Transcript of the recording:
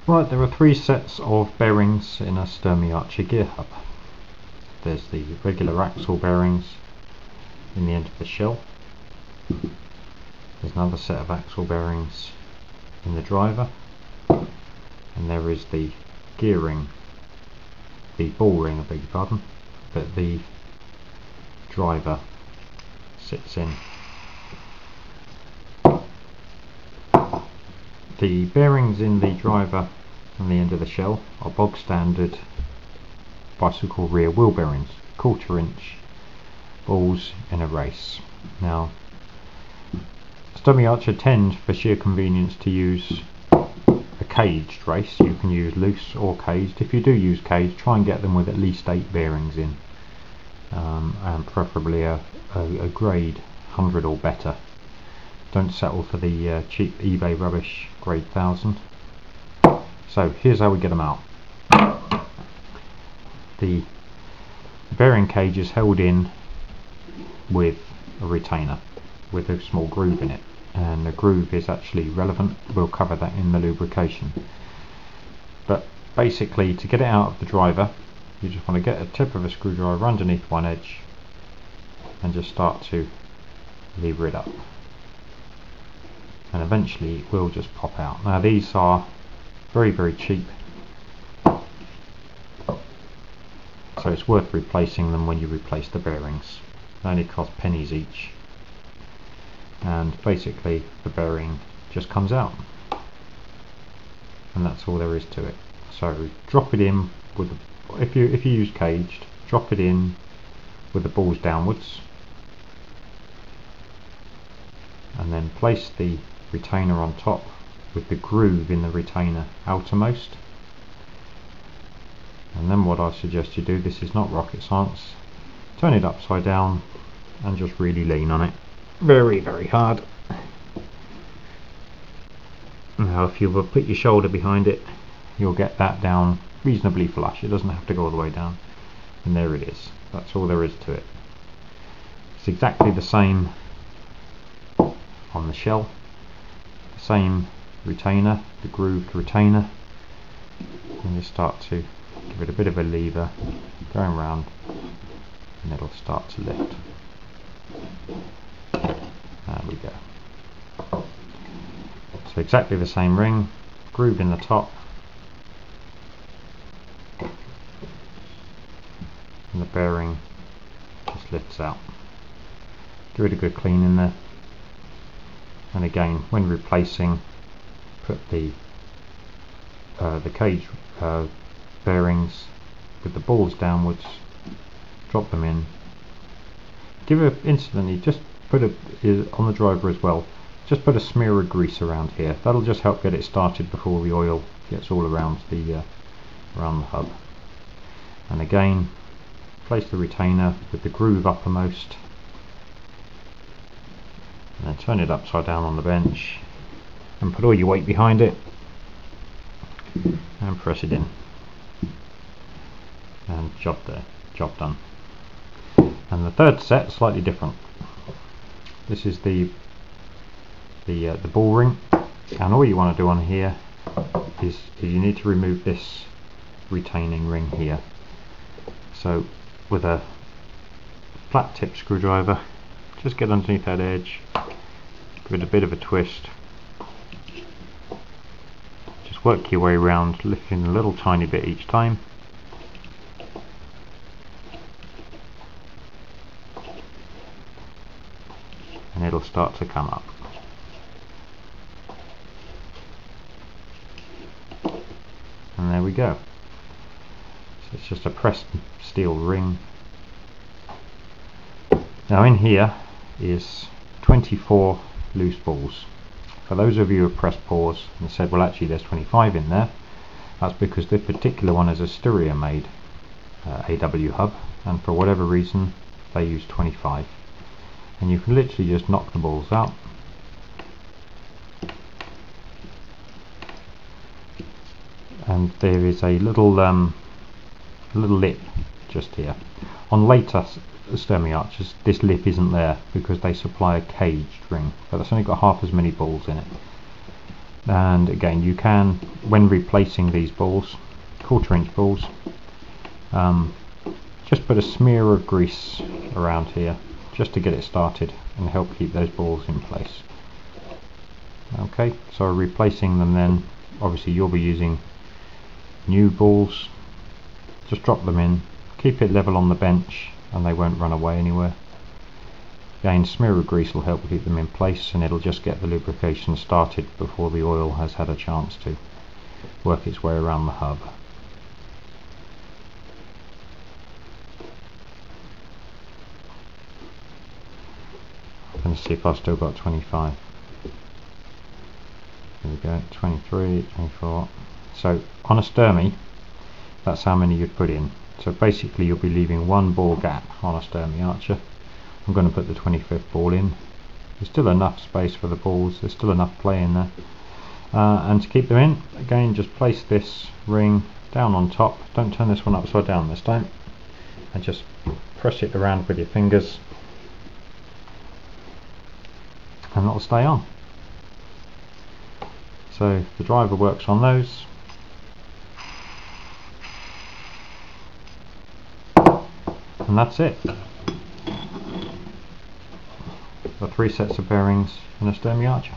Right, there are three sets of bearings in a Sturmey-Archer gear hub. There's the regular axle bearings in the end of the shell. There's another set of axle bearings in the driver, and there is the gear ring, the ball ring, I beg your pardon, that the driver sits in. The bearings in the driver and the end of the shell are bog standard bicycle rear wheel bearings, 1/4 inch balls in a race. Now, Sturmey-Archer tend, for sheer convenience, to use a caged race. You can use loose or caged. If you do use caged, try and get them with at least 8 bearings in, and preferably a grade 100 or better. Don't settle for the cheap eBay rubbish grade 1000. So here's how we get them out. The bearing cage is held in with a retainer with a small groove in it, and the groove is actually relevant. We'll cover that in the lubrication. But basically, to get it out of the driver, you just want to get a tip of a screwdriver underneath one edge and just start to lever it up, and eventually it will just pop out. Now, these are very cheap, so it's worth replacing them when you replace the bearings. They only cost pennies each, and basically the bearing just comes out, and that's all there is to it. So drop it in with the, if you use caged, drop it in with the balls downwards, and then place the retainer on top with the groove in the retainer outermost. And then what I suggest you do, this is not rocket science, turn it upside down and just really lean on it very hard. Now, if you will put your shoulder behind it, you'll get that down reasonably flush. It doesn't have to go all the way down, and there it is. That's all there is to it. It's exactly the same on the shell, the same retainer, the grooved retainer, and you start to give it a bit of a lever going round, and it'll start to lift. There we go. So exactly the same ring, groove in the top, and the bearing just lifts out. Give it a good clean in there, and again, when replacing, put the cage bearings with the balls downwards, drop them in. Give it instantly, just put it on the driver as well, just put a smear of grease around here. That'll just help get it started before the oil gets all around the hub. And again, place the retainer with the groove uppermost, and then turn it upside down on the bench and put all your weight behind it and press it in, and job done. And the third set, slightly different. This is the ball ring, and all you want to do on here is you need to remove this retaining ring here. So with a flat tip screwdriver, just get underneath that edge, give it a bit of a twist, just work your way around, lifting a little tiny bit each time, and it'll start to come up. And there we go. So it's just a pressed steel ring. Now, in here is 24 loose balls. For those of you who have pressed pause and said, well, actually there's 25 in there, that's because this particular one is a Styria made AW hub, and for whatever reason they use 25. And you can literally just knock the balls out, and there is a little lip just here. On later Sturmey-Archers, this lip isn't there because they supply a caged ring, but that's only got half as many balls in it. And again, you can, when replacing these balls, 1/4 inch balls, just put a smear of grease around here just to get it started and help keep those balls in place. Okay, so replacing them then, obviously you'll be using new balls. Just drop them in, keep it level on the bench and they won't run away anywhere. Again, smear of grease will help keep them in place, and it'll just get the lubrication started before the oil has had a chance to work its way around the hub. I'm going to see if I've still got 25. There we go, 23, 24. So on a Sturmey, that's how many you'd put in. So basically you'll be leaving one ball gap on a Sturmey-Archer. I'm going to put the 25th ball in. There's still enough space for the balls, there's still enough play in there. And to keep them in, again, just place this ring down on top. Don't turn this one upside down this time. And just press it around with your fingers. And that'll stay on. So the driver works on those. And that's it. The 3 sets of bearings in a Sturmey-Archer.